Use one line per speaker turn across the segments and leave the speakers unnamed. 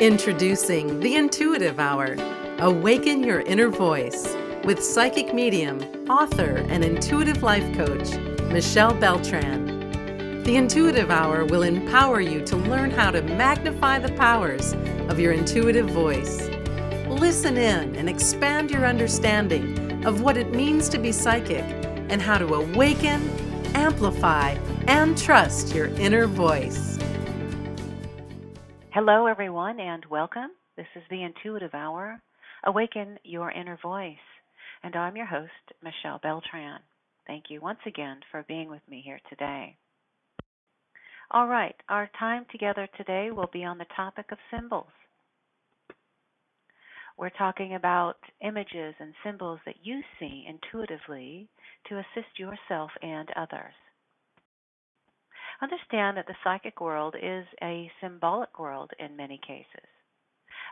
Introducing the Intuitive Hour. Awaken your inner voice with psychic medium, author, and intuitive life coach, Michelle Beltran. The Intuitive Hour will empower you to learn how to magnify the powers of your intuitive voice. Listen in and expand your understanding of what it means to be psychic and how to awaken, amplify, and trust your inner voice.
Hello, everyone, and welcome. This is the Intuitive Hour, Awaken Your Inner Voice, and I'm your host, Michelle Beltran. Thank you once again for being with me here today. All right, our time together today will be on the topic of symbols. We're talking about images and symbols that you see intuitively to assist yourself and others. Understand that the psychic world is a symbolic world in many cases.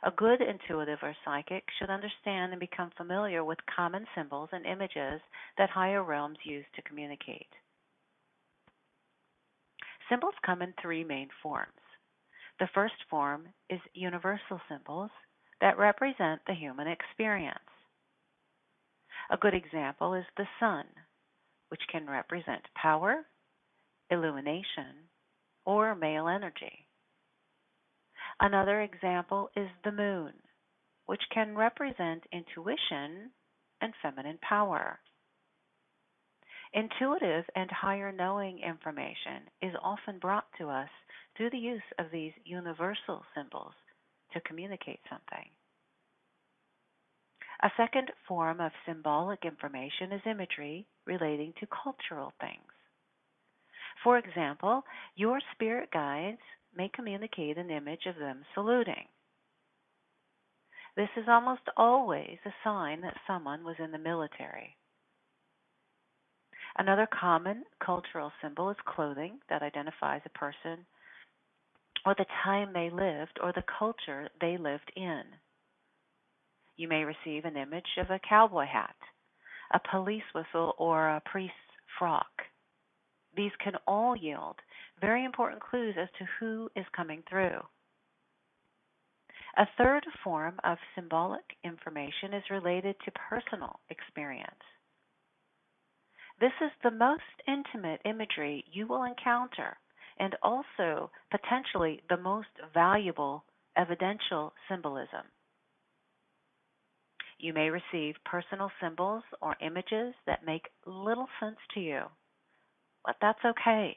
A good intuitive or psychic should understand and become familiar with common symbols and images that higher realms use to communicate. Symbols come in three main forms. The first form is universal symbols that represent the human experience. A good example is the sun, which can represent power, illumination, or male energy. Another example is the moon, which can represent intuition and feminine power. Intuitive and higher knowing information is often brought to us through the use of these universal symbols to communicate something. A second form of symbolic information is imagery relating to cultural things. For example, your spirit guides may communicate an image of them saluting. This is almost always a sign that someone was in the military. Another common cultural symbol is clothing that identifies a person or the time they lived or the culture they lived in. You may receive an image of a cowboy hat, a police whistle, or a priest's frock. These can all yield very important clues as to who is coming through. A third form of symbolic information is related to personal experience. This is the most intimate imagery you will encounter and also potentially the most valuable evidential symbolism. You may receive personal symbols or images that make little sense to you, but that's okay.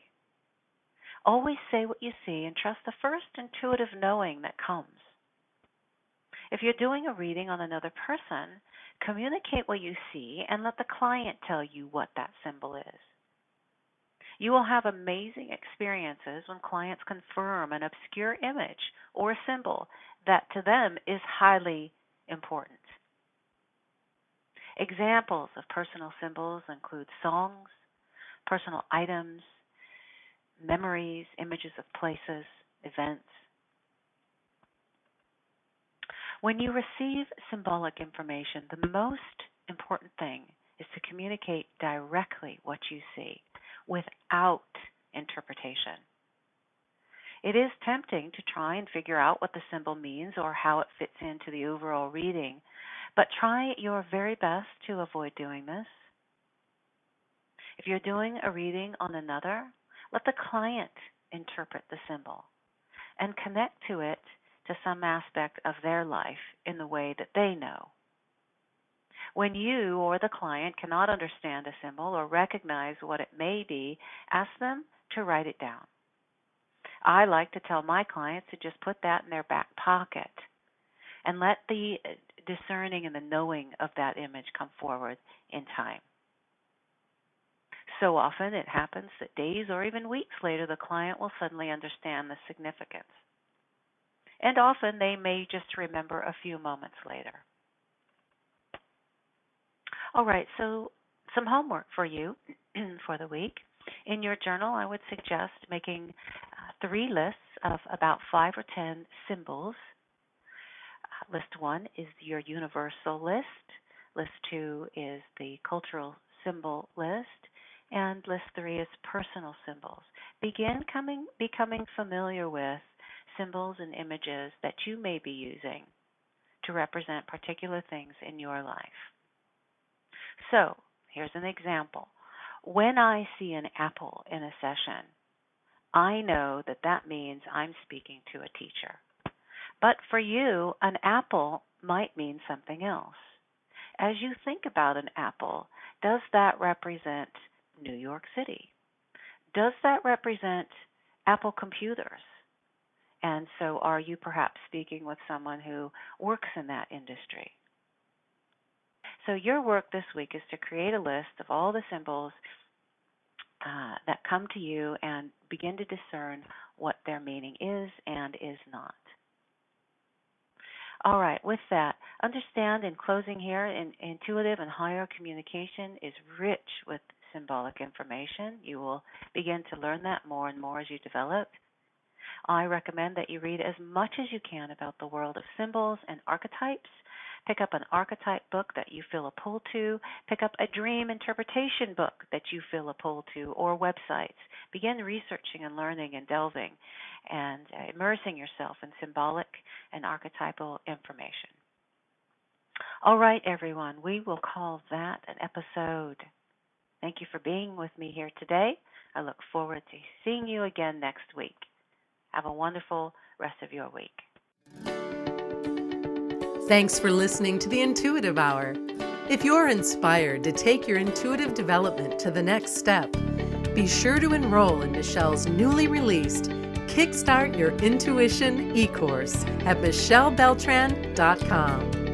Always say what you see and trust the first intuitive knowing that comes. If you're doing a reading on another person, communicate what you see and let the client tell you what that symbol is. You will have amazing experiences when clients confirm an obscure image or a symbol that to them is highly important. Examples of personal symbols include songs, personal items, memories, images of places, events. When you receive symbolic information, the most important thing is to communicate directly what you see without interpretation. It is tempting to try and figure out what the symbol means or how it fits into the overall reading, but try your very best to avoid doing this. If you're doing a reading on another, let the client interpret the symbol and connect to it to some aspect of their life in the way that they know. When you or the client cannot understand a symbol or recognize what it may be, ask them to write it down. I like to tell my clients to just put that in their back pocket and let the discerning and the knowing of that image come forward in time. So often it happens that days or even weeks later the client will suddenly understand the significance. And often they may just remember a few moments later. All right, so some homework for you for the week. In your journal, I would suggest making 3 lists of about 5 or 10 symbols. List 1 is your universal list. List 2 is the cultural symbol list. And list 3 is personal symbols. Begin becoming familiar with symbols and images that you may be using to represent particular things in your life. So, here's an example. When I see an apple in a session, I know that that means I'm speaking to a teacher. But for you, an apple might mean something else. As you think about an apple, does that represent New York City? Does that represent Apple computers? And so are you perhaps speaking with someone who works in that industry? So your work this week is to create a list of all the symbols that come to you and begin to discern what their meaning is and is not. All right, with that, understand in closing here, intuitive and higher communication is rich with symbolic information. You will begin to learn that more and more as you develop. I recommend that you read as much as you can about the world of symbols and archetypes. Pick up an archetype book that you feel a pull to. Pick up a dream interpretation book that you feel a pull to, or websites. Begin researching and learning and delving and immersing yourself in symbolic and archetypal information. All right, everyone, we will call that an episode. Thank you for being with me here today. I look forward to seeing you again next week. Have a wonderful rest of your week.
Thanks for listening to the Intuitive Hour. If you're inspired to take your intuitive development to the next step, be sure to enroll in Michelle's newly released Kickstart Your Intuition e-course at michellebeltran.com.